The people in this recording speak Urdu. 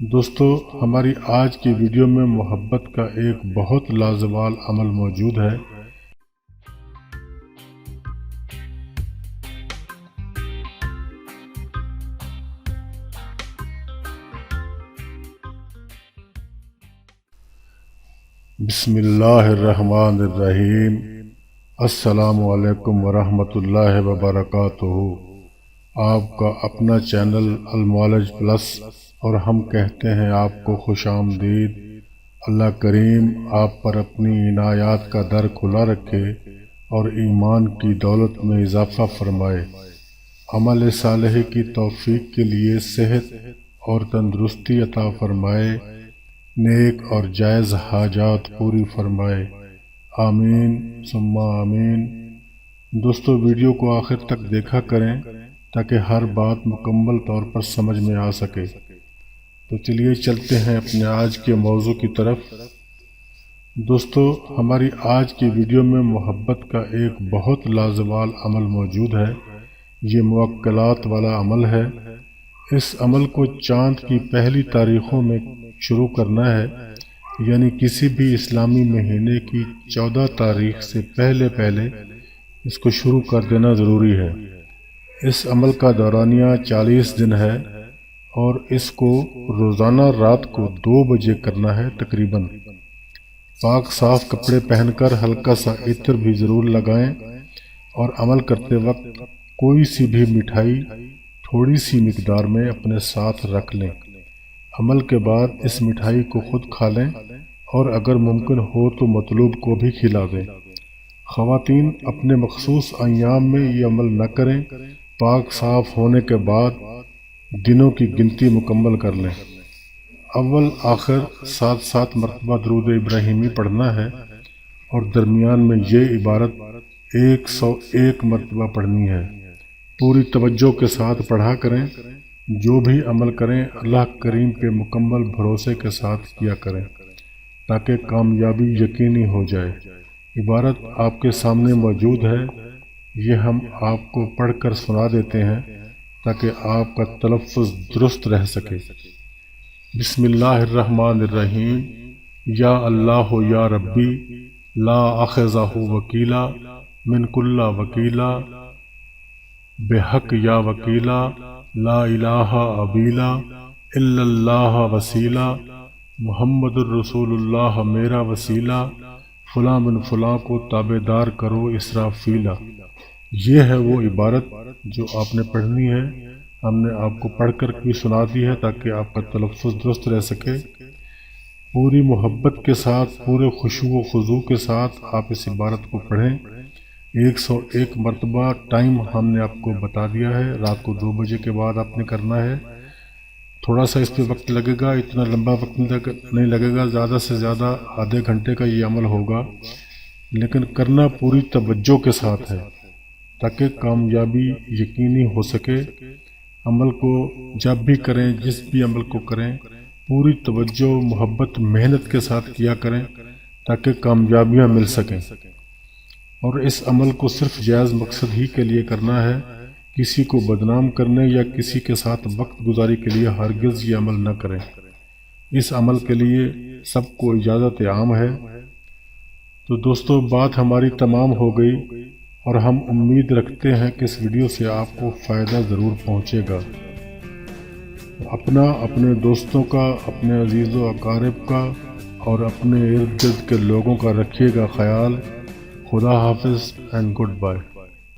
دوستو، ہماری آج کی ویڈیو میں محبت کا ایک بہت لازوال عمل موجود ہے۔ بسم اللہ الرحمن الرحیم۔ السلام علیکم ورحمۃ اللہ وبرکاتہ۔ آپ کا اپنا چینل المعالج پلس اور ہم کہتے ہیں آپ کو خوش آمدید۔ اللہ کریم آپ پر اپنی عنایات کا در کھلا رکھے اور ایمان کی دولت میں اضافہ فرمائے۔ عمل صالح کی توفیق کے لیے صحت اور تندرستی عطا فرمائے، نیک اور جائز حاجات پوری فرمائے، آمین ثم آمین۔ دوستو، ویڈیو کو آخر تک دیکھا کریں تاکہ ہر بات مکمل طور پر سمجھ میں آ سکے۔ تو چلیے چلتے ہیں اپنے آج کے موضوع کی طرف۔ دوستو، ہماری آج کی ویڈیو میں محبت کا ایک بہت لازوال عمل موجود ہے۔ یہ موکلات والا عمل ہے۔ اس عمل کو چاند کی پہلی تاریخوں میں شروع کرنا ہے، یعنی کسی بھی اسلامی مہینے کی 14 تاریخ سے پہلے اس کو شروع کر دینا ضروری ہے۔ اس عمل کا دورانیہ 40 دن ہے اور اس کو روزانہ رات کو 2 بجے کرنا ہے تقریباً۔ پاک صاف کپڑے پہن کر ہلکا سا عطر بھی ضرور لگائیں اور عمل کرتے وقت کوئی سی بھی مٹھائی تھوڑی سی مقدار میں اپنے ساتھ رکھ لیں۔ عمل کے بعد اس مٹھائی کو خود کھا لیں اور اگر ممکن ہو تو مطلوب کو بھی کھلا دیں۔ خواتین اپنے مخصوص ایام میں یہ عمل نہ کریں، پاک صاف ہونے کے بعد دنوں کی گنتی مکمل کر لیں۔ اول آخر 7 مرتبہ درود ابراہیمی پڑھنا ہے اور درمیان میں یہ عبارت 101 مرتبہ پڑھنی ہے۔ پوری توجہ کے ساتھ پڑھا کریں۔ جو بھی عمل کریں اللہ کریم پہ مکمل بھروسے کے ساتھ کیا کریں تاکہ کامیابی یقینی ہو جائے۔ عبارت آپ کے سامنے موجود ہے، یہ ہم آپ کو پڑھ کر سنا دیتے ہیں تاکہ آپ کا تلفظ درست رہ سکے۔ بسم اللہ الرحمن الرحیم۔ یا اللہ یا ربی لا اخذہ وکیلا من کل وکیلا بحق یا وکیلا لا الہ ابیلا الا اللہ وسیلہ محمد الرسول اللہ میرا وسیلہ فلاں بن فلاں کو تابع دار کرو اسرافیلا۔ یہ ہے وہ عبارت جو آپ نے پڑھنی ہے۔ ہم نے آپ کو پڑھ کر بھی سنا دی ہے تاکہ آپ کا تلفظ درست رہ سکے۔ پوری محبت کے ساتھ، پورے خشوع و خضوع کے ساتھ آپ اس عبارت کو پڑھیں۔ 101 مرتبہ ٹائم ہم نے آپ کو بتا دیا ہے، رات کو 2 بجے کے بعد آپ نے کرنا ہے۔ تھوڑا سا اس پہ وقت لگے گا، اتنا لمبا وقت نہیں لگے گا، زیادہ سے زیادہ آدھے گھنٹے کا یہ عمل ہوگا، لیکن کرنا پوری توجہ کے ساتھ ہے تاکہ کامیابی یقینی ہو سکے۔ عمل کو جب بھی کریں، جس بھی عمل کو کریں، پوری توجہ، محبت، محنت کے ساتھ کیا کریں تاکہ کامیابیاں مل سکیں۔ اور اس عمل کو صرف جائز مقصد ہی کے لیے کرنا ہے، کسی کو بدنام کرنے یا کسی کے ساتھ وقت گزاری کے لیے ہرگز یہ عمل نہ کریں۔ اس عمل کے لیے سب کو اجازت عام ہے۔ تو دوستو، بات ہماری تمام ہو گئی اور ہم امید رکھتے ہیں کہ اس ویڈیو سے آپ کو فائدہ ضرور پہنچے گا۔ اپنے دوستوں کا، اپنے عزیز و اقارب کا اور اپنے ارد گرد کے لوگوں کا رکھیے گا خیال۔ خدا حافظ اینڈ گڈ بائے۔